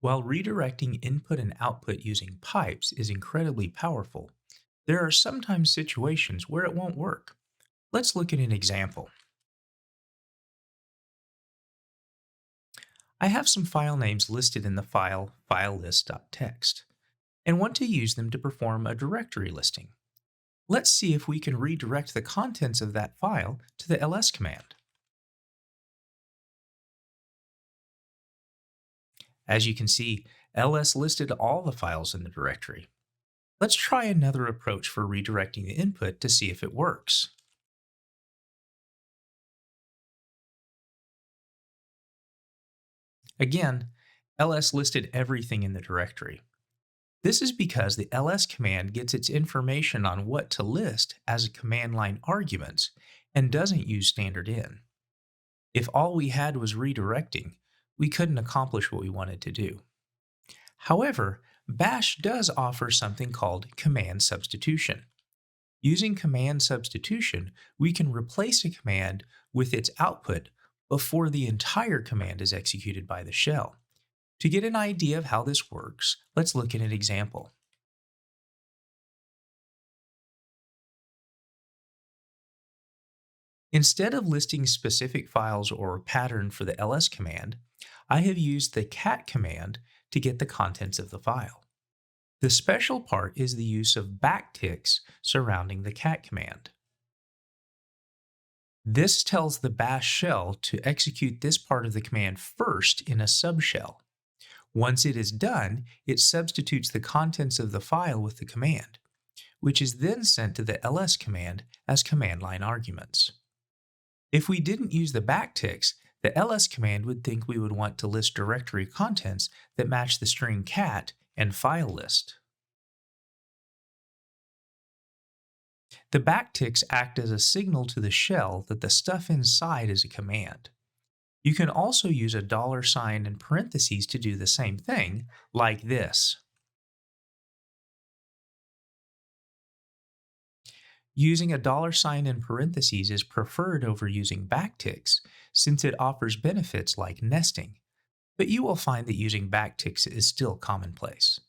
While redirecting input and output using pipes is incredibly powerful, there are sometimes situations where it won't work. Let's look at an example. I have some file names listed in the file filelist.txt and want to use them to perform a directory listing. Let's see if we can redirect the contents of that file to the ls command. As you can see, ls listed all the files in the directory. Let's try another approach for redirecting the input to see if it works. Again, ls listed everything in the directory. This is because the ls command gets its information on what to list as a command line arguments and doesn't use standard in. If all we had was redirecting, we couldn't accomplish what we wanted to do. However, Bash does offer something called Command Substitution. Using Command Substitution, we can replace a command with its output before the entire command is executed by the shell. To get an idea of how this works, let's look at an example. Instead of listing specific files or pattern for the ls command, I have used the cat command to get the contents of the file. The special part is the use of backticks surrounding the cat command. This tells the bash shell to execute this part of the command first in a subshell. Once it is done, it substitutes the contents of the file with the command, which is then sent to the ls command as command line arguments. If we didn't use the backticks, the ls command would think we would want to list directory contents that match the string cat and file list. The backticks act as a signal to the shell that the stuff inside is a command. You can also use a $sign in parentheses to do the same thing, like this. Using a $sign in parentheses is preferred over using backticks since it offers benefits like nesting, but you will find that using backticks is still commonplace.